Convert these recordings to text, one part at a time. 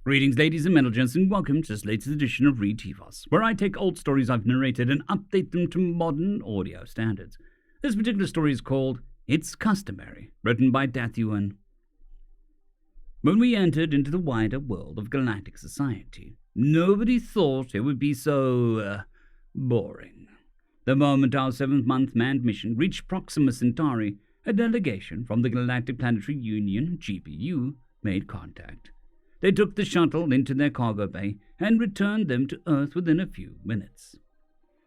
Greetings, ladies and gents, and welcome to this latest edition of Read TVOS, where I take old stories I've narrated and update them to modern audio standards. This particular story is called It's Customary, written by Dathouen. When we entered into the wider world of galactic society, nobody thought it would be so, boring. The moment our 7th-month manned mission reached Proxima Centauri, a delegation from the Galactic Planetary Union, GPU, made contact. They took the shuttle into their cargo bay and returned them to Earth within a few minutes.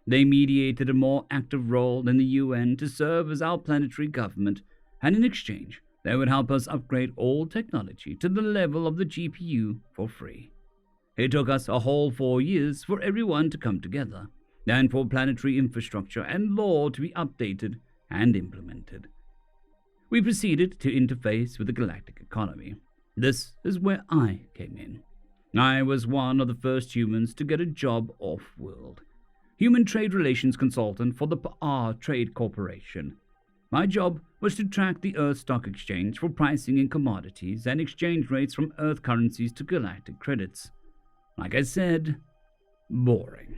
They mediated a more active role in the UN to serve as our planetary government, and in exchange, they would help us upgrade all technology to the level of the GPU for free. It took us a whole 4 years for everyone to come together, and for planetary infrastructure and law to be updated and implemented. We proceeded to interface with the galactic economy. This is where I came in. I was one of the first humans to get a job off-world. Human trade relations consultant for the PR Trade Corporation. My job was to track the Earth Stock Exchange for pricing in commodities and exchange rates from Earth currencies to galactic credits. Like I said, boring.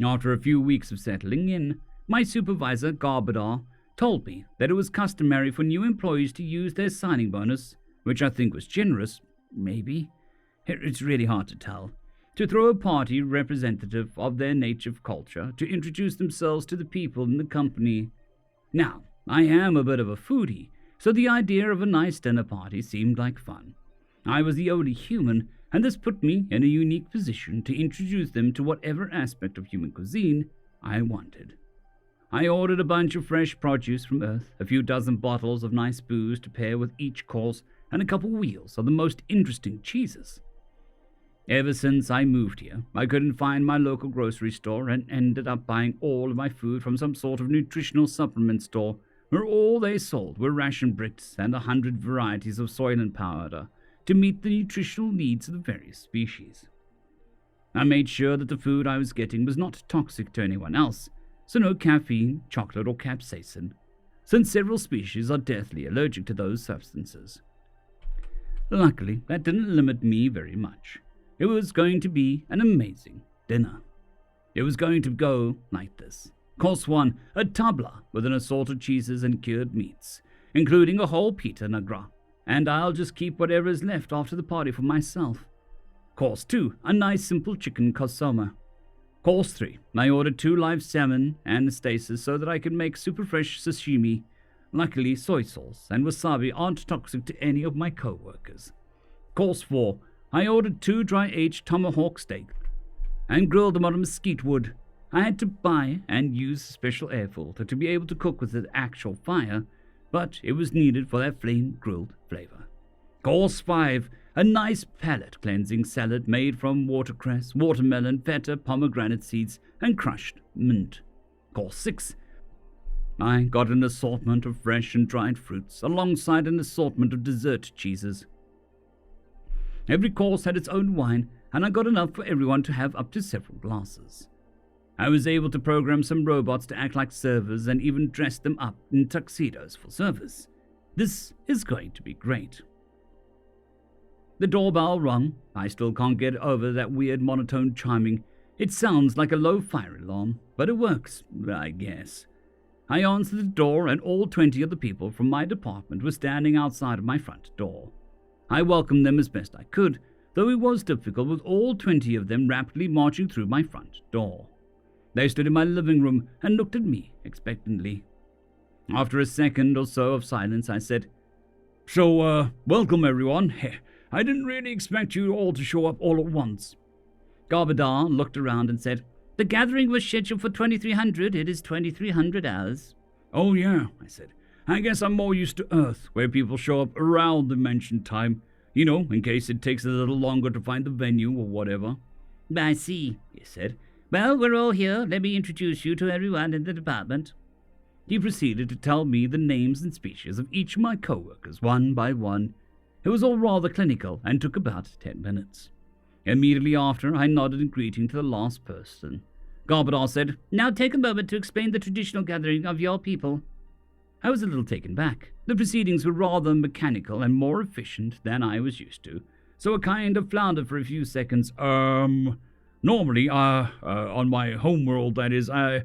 After a few weeks of settling in, my supervisor, Garbadar, told me that it was customary for new employees to use their signing bonus, which I think was generous, maybe. It's really hard to tell. To throw a party representative of their native culture to introduce themselves to the people in the company. Now, I am a bit of a foodie, so the idea of a nice dinner party seemed like fun. I was the only human, and this put me in a unique position to introduce them to whatever aspect of human cuisine I wanted. I ordered a bunch of fresh produce from Earth, a few dozen bottles of nice booze to pair with each course, and a couple wheels of the most interesting cheeses. Ever since I moved here, I couldn't find my local grocery store and ended up buying all of my food from some sort of nutritional supplement store, where all they sold were ration bricks and 100 varieties of soylent powder to meet the nutritional needs of the various species. I made sure that the food I was getting was not toxic to anyone else, so no caffeine, chocolate, or capsaicin, since several species are deathly allergic to those substances. Luckily, that didn't limit me very much. It was going to be an amazing dinner. It was going to go like this. Course 1, a tabla with an assorted cheeses and cured meats, including a whole pita negra, and I'll just keep whatever is left after the party for myself. Course 2, a nice simple chicken kosoma. Course 3, I ordered 2 live salmon and stasis so that I could make super fresh sashimi. Luckily, soy sauce and wasabi aren't toxic to any of my co-workers. Course 4, I ordered 2 dry-aged tomahawk steak and grilled them on mesquite wood. I had to buy and use a special air filter to be able to cook with the actual fire, but it was needed for that flame-grilled flavor. Course 5, a nice palate-cleansing salad made from watercress, watermelon, feta, pomegranate seeds, and crushed mint. Course 6, I got an assortment of fresh and dried fruits, alongside an assortment of dessert cheeses. Every course had its own wine, and I got enough for everyone to have up to several glasses. I was able to program some robots to act like servers and even dress them up in tuxedos for service. This is going to be great. The doorbell rung. I still can't get over that weird monotone chiming. It sounds like a low fire alarm, but it works, I guess. I answered the door, and all 20 of the people from my department were standing outside of my front door. I welcomed them as best I could, though it was difficult with all 20 of them rapidly marching through my front door. They stood in my living room and looked at me expectantly. After a second or so of silence, I said, So, welcome everyone. I didn't really expect you all to show up all at once. Garbadar looked around and said, The gathering was scheduled for 2300. It is 2300 hours. Oh yeah, I said. I guess I'm more used to Earth, where people show up around the mentioned time. You know, in case it takes a little longer to find the venue or whatever. I see, he said. Well, we're all here. Let me introduce you to everyone in the department. He proceeded to tell me the names and species of each of my co-workers, one by one. It was all rather clinical and took about 10 minutes. Immediately after, I nodded in greeting to the last person. Garbadar said, Now take a moment to explain the traditional gathering of your people. I was a little taken back. The proceedings were rather mechanical and more efficient than I was used to. so I kind of floundered for a few seconds. Normally, on my homeworld, that is, I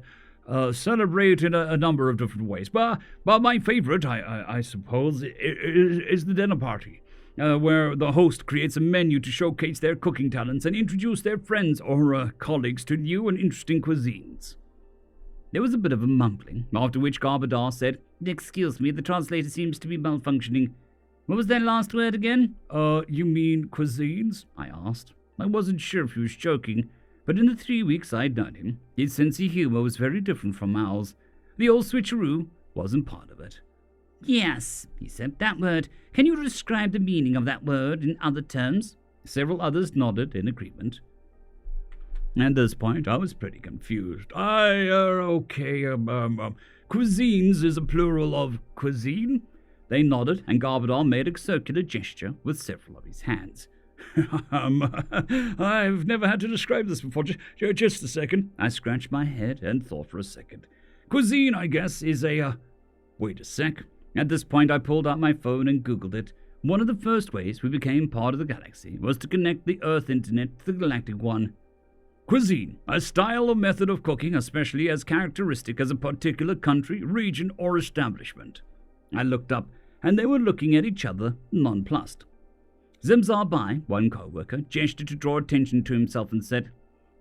celebrate in a number of different ways. But my favorite, I suppose, is the dinner party. Where the host creates a menu to showcase their cooking talents and introduce their friends or colleagues to new and interesting cuisines. There was a bit of a mumbling, after which Garbadar said, "Excuse me, the translator seems to be malfunctioning. What was that last word again?" You mean cuisines?" I asked. I wasn't sure if he was joking, but in the 3 weeks I'd known him, his sense of humor was very different from ours. The old switcheroo wasn't part of it. "Yes," he said, "that word. Can you describe the meaning of that word in other terms?" Several others nodded in agreement. At this point, I was pretty confused. Cuisines is a plural of cuisine? They nodded, and Garbadar made a circular gesture with several of his hands. I've never had to describe this before. Just a second. I scratched my head and thought for a second. Cuisine, I guess, is a... Wait a sec. At this point, I pulled out my phone and Googled it. One of the first ways we became part of the galaxy was to connect the Earth internet to the galactic one. Cuisine, a style or method of cooking, especially as characteristic as a particular country, region, or establishment. I looked up, and they were looking at each other, nonplussed. Zimzar Bai, one co-worker, gestured to draw attention to himself and said,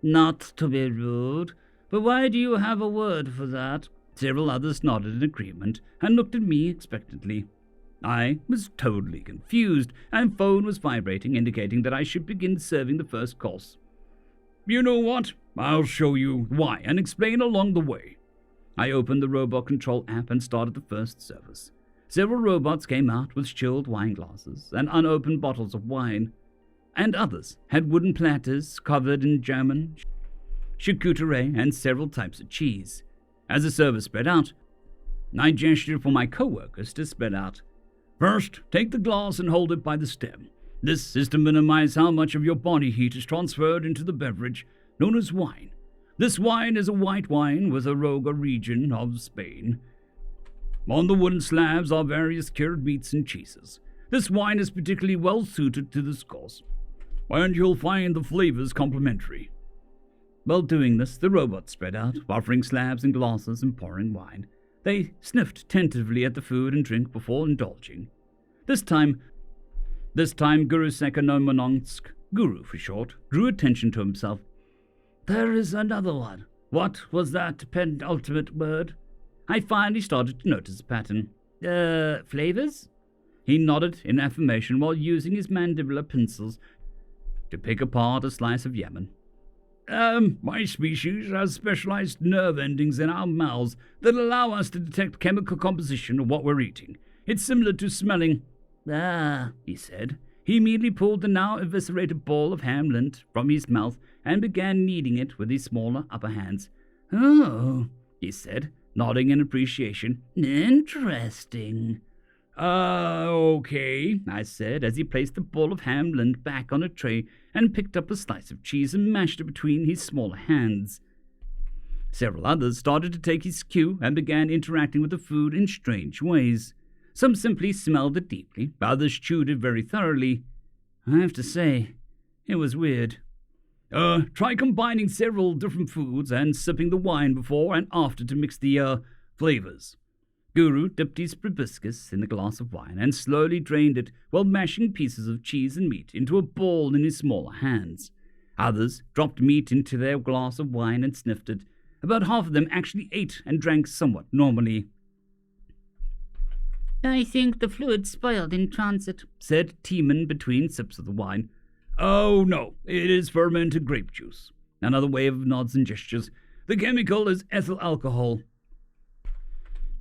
"Not to be rude, but why do you have a word for that?" Several others nodded in agreement and looked at me expectantly. I was totally confused, and phone was vibrating, indicating that I should begin serving the first course. "You know what? I'll show you why and explain along the way." I opened the robot control app and started the first service. Several robots came out with chilled wine glasses and unopened bottles of wine, and others had wooden platters covered in German, charcuterie, and several types of cheese. As the service spread out, I gestured for my co-workers to spread out. "First, take the glass and hold it by the stem. This is to minimize how much of your body heat is transferred into the beverage, known as wine. This wine is a white wine with a Roga region of Spain. On the wooden slabs are various cured meats and cheeses. This wine is particularly well suited to this course, and you'll find the flavors complementary." While doing this, the robots spread out, offering slabs and glasses and pouring wine. They sniffed tentatively at the food and drink before indulging. This time Guru Sekanomononsk, Guru for short, drew attention to himself. "There is another one. What was that penultimate word?" I finally started to notice a pattern. Flavors?" He nodded in affirmation while using his mandibular pincers to pick apart a slice of Yemen. My species has specialized nerve endings in our mouths that allow us to detect chemical composition of what we're eating. It's similar to smelling." "Ah," he said. He immediately pulled the now eviscerated ball of ham lint from his mouth and began kneading it with his smaller upper hands. "Oh," he said, nodding in appreciation. "Interesting." Okay," I said, as he placed the ball of ham lint back on a tray and picked up a slice of cheese and mashed it between his smaller hands. Several others started to take his cue and began interacting with the food in strange ways. Some simply smelled it deeply, others chewed it very thoroughly. I have to say, it was weird. Try combining several different foods and sipping the wine before and after to mix the, flavors." Guru dipped his proboscis in the glass of wine and slowly drained it while mashing pieces of cheese and meat into a ball in his smaller hands. Others dropped meat into their glass of wine and sniffed it. About half of them actually ate and drank somewhat normally. "I think the fluid spoiled in transit," said Teeman between sips of the wine. "Oh, no, it is fermented grape juice." Another wave of nods and gestures. "The chemical is ethyl alcohol."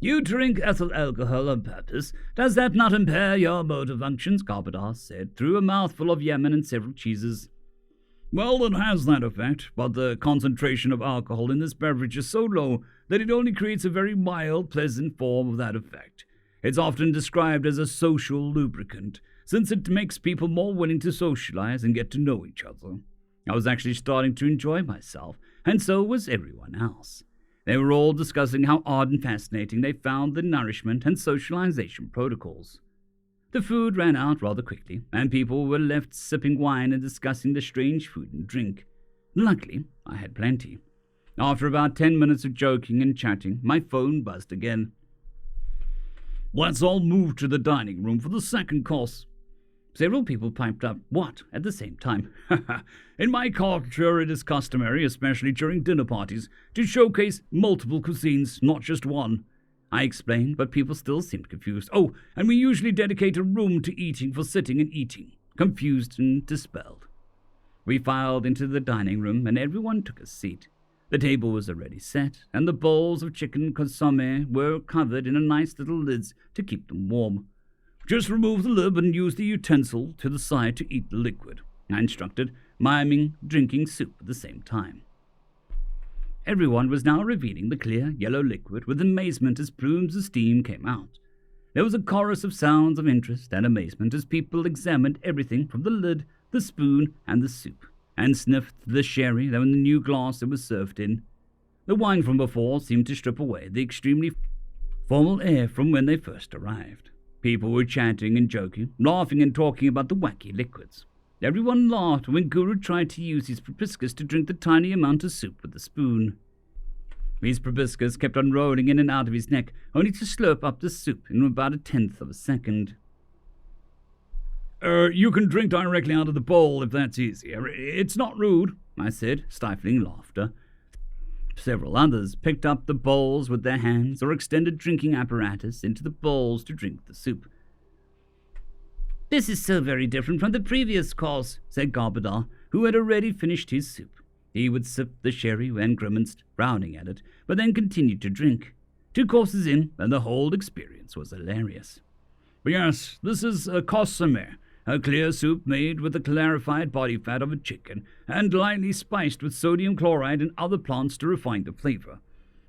"You drink ethyl alcohol on purpose. Does that not impair your motor functions?" Garbadar said, through a mouthful of Yemen and several cheeses. "Well, it has that effect, but the concentration of alcohol in this beverage is so low that it only creates a very mild, pleasant form of that effect. It's often described as a social lubricant, since it makes people more willing to socialize and get to know each other." I was actually starting to enjoy myself, and so was everyone else. They were all discussing how odd and fascinating they found the nourishment and socialization protocols. The food ran out rather quickly, and people were left sipping wine and discussing the strange food and drink. Luckily, I had plenty. After about 10 minutes of joking and chatting, my phone buzzed again. "Let's all move to the dining room for the second course." Several people piped up, "What?" at the same time. "In my culture, it is customary, especially during dinner parties, to showcase multiple cuisines, not just one," I explained, but people still seemed confused. "Oh, and we usually dedicate a room to eating for sitting and eating." Confused and dispelled. We filed into the dining room, and everyone took a seat. The table was already set, and the bowls of chicken Customary were covered in nice little lids to keep them warm. "Just remove the lid and use the utensil to the side to eat the liquid," I instructed, miming drinking soup at the same time. Everyone was now revealing the clear yellow liquid with amazement as plumes of steam came out. There was a chorus of sounds of interest and amazement as people examined everything from the lid, the spoon, and the soup, and sniffed the sherry that was in the new glass it was served in. The wine from before seemed to strip away the extremely formal air from when they first arrived. People were chatting and joking, laughing and talking about the wacky liquids. Everyone laughed when Guru tried to use his proboscis to drink the tiny amount of soup with a spoon. His proboscis kept on rolling in and out of his neck, only to slurp up the soup in about 1/10 of a second. You can drink directly out of the bowl if that's easier. It's not rude," I said, stifling laughter. Several others picked up the bowls with their hands or extended drinking apparatus into the bowls to drink the soup. "This is so very different from the previous course," said Garbadar, who had already finished his soup. He would sip the sherry and grimaced, frowning at it, but then continued to drink. 2 courses in, and the whole experience was hilarious. "Yes, this is a Customary, a clear soup made with the clarified body fat of a chicken and lightly spiced with sodium chloride and other plants to refine the flavor.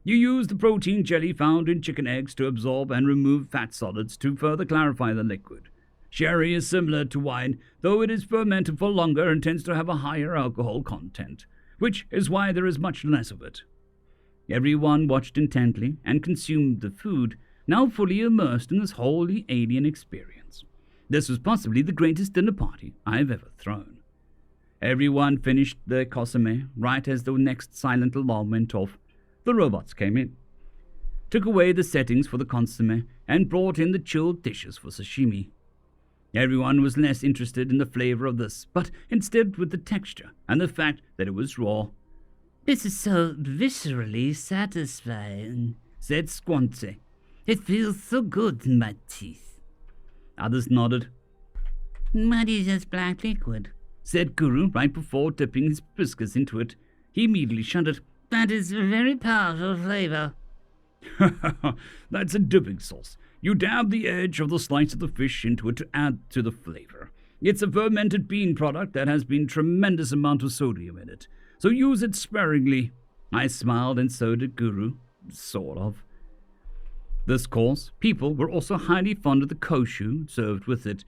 You use the protein jelly found in chicken eggs to absorb and remove fat solids to further clarify the liquid. Sherry is similar to wine, though it is fermented for longer and tends to have a higher alcohol content, which is why there is much less of it." Everyone watched intently and consumed the food, now fully immersed in this wholly alien experience. This was possibly the greatest dinner party I have ever thrown. Everyone finished their Customary right as the next silent alarm went off. The robots came in, took away the settings for the consommé, and brought in the chilled dishes for sashimi. Everyone was less interested in the flavor of this, but instead with the texture and the fact that it was raw. "This is so viscerally satisfying," said Squancy. "It feels so good in my teeth." Others nodded. "What is this black liquid?" said Guru right before dipping his biscuits into it. He immediately shuddered. "That is a very powerful flavor." "That's a dipping sauce. You dab the edge of the slice of the fish into it to add to the flavor. It's a fermented bean product that has been tremendous amount of sodium in it, so use it sparingly." I smiled, and so did Guru. Sort of. This course, people were also highly fond of the koshu served with it,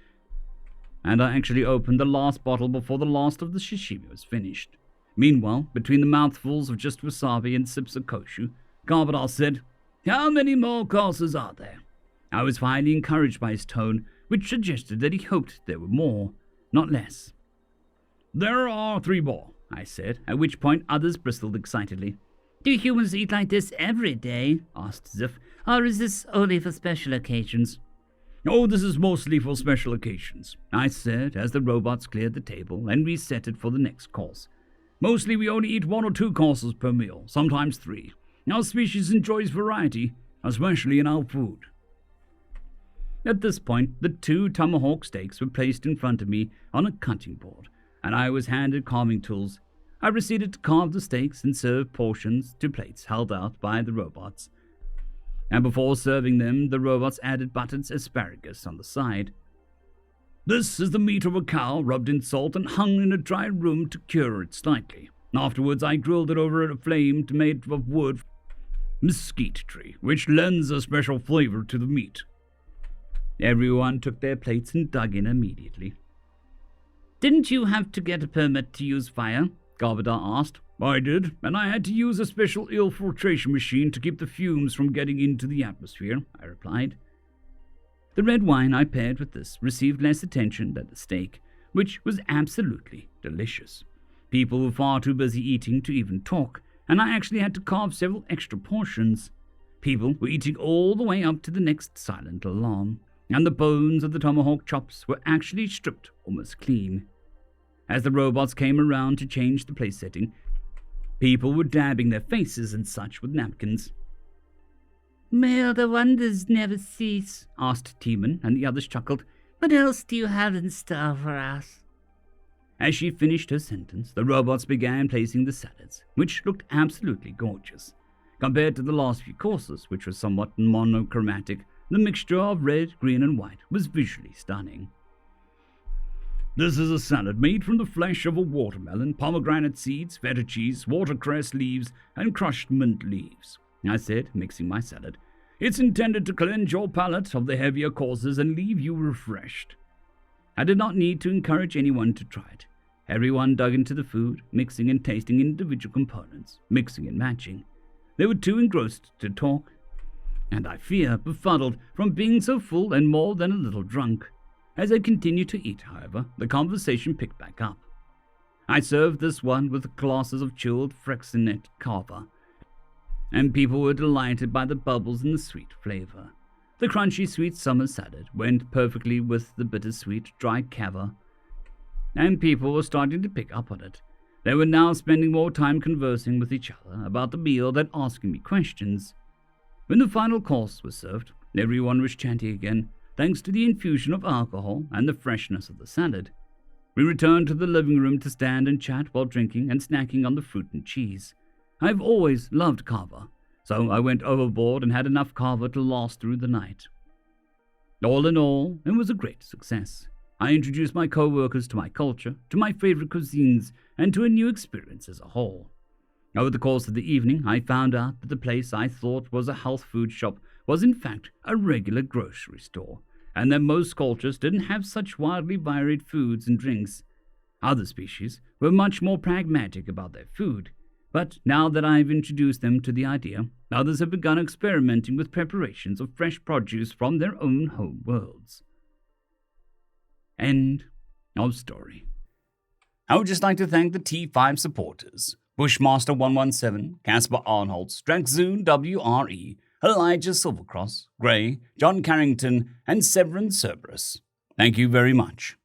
and I actually opened the last bottle before the last of the sashimi was finished. Meanwhile, between the mouthfuls of just wasabi and sips of koshu, Garbadar said, "How many more courses are there?" I was highly encouraged by his tone, which suggested that he hoped there were more, not less. "There are 3 more," I said, at which point others bristled excitedly. "Do humans eat like this every day?" asked Ziff, "or is this only for special occasions?" "Oh, this is mostly for special occasions," I said as the robots cleared the table and reset it for the next course. "Mostly we only eat 1 or 2 courses per meal, sometimes 3. Our species enjoys variety, especially in our food." At this point, the 2 tomahawk steaks were placed in front of me on a cutting board, and I was handed carving tools. I proceeded to carve the steaks and serve portions to plates held out by the robots. And before serving them, the robots added buttered asparagus on the side. "This is the meat of a cow rubbed in salt and hung in a dry room to cure it slightly. Afterwards, I grilled it over a flame made of wood mesquite tree, which lends a special flavor to the meat." Everyone took their plates and dug in immediately. "Didn't you have to get a permit to use fire?" Garbadar asked. "I did, and I had to use a special infiltration machine to keep the fumes from getting into the atmosphere," I replied. The red wine I paired with this received less attention than the steak, which was absolutely delicious. People were far too busy eating to even talk, and I actually had to carve several extra portions. People were eating all the way up to the next silent alarm, and the bones of the tomahawk chops were actually stripped almost clean. As the robots came around to change the place setting, people were dabbing their faces and such with napkins. "May the wonders never cease," asked Teeman, and the others chuckled. "What else do you have in store for us?" As she finished her sentence, the robots began placing the salads, which looked absolutely gorgeous. Compared to the last few courses, which were somewhat monochromatic, the mixture of red, green, and white was visually stunning. "This is a salad made from the flesh of a watermelon, pomegranate seeds, feta cheese, watercress leaves, and crushed mint leaves," I said, mixing my salad. "It's intended to cleanse your palate of the heavier courses and leave you refreshed." I did not need to encourage anyone to try it. Everyone dug into the food, mixing and tasting individual components, mixing and matching. They were too engrossed to talk, and I fear befuddled from being so full and more than a little drunk. As I continued to eat, however, the conversation picked back up. I served this one with glasses of chilled Frexinette cava, and people were delighted by the bubbles and the sweet flavor. The crunchy sweet summer salad went perfectly with the bittersweet dry cava, and people were starting to pick up on it. They were now spending more time conversing with each other about the meal than asking me questions. When the final course was served, everyone was chatty again, thanks to the infusion of alcohol and the freshness of the salad. We returned to the living room to stand and chat while drinking and snacking on the fruit and cheese. I've always loved kava, so I went overboard and had enough kava to last through the night. All in all, it was a great success. I introduced my co-workers to my culture, to my favorite cuisines, and to a new experience as a whole. Over the course of the evening, I found out that the place I thought was a health food shop was in fact a regular grocery store, and that most cultures didn't have such wildly varied foods and drinks. Other species were much more pragmatic about their food, but now that I've introduced them to the idea, others have begun experimenting with preparations of fresh produce from their own home worlds. End of story. I would just like to thank the T5 supporters: Bushmaster 117, Caspar Arnholtz, Draxoon WRE, Elijah Silvercross, Gray, John Carrington, and Severin Cerberus. Thank you very much.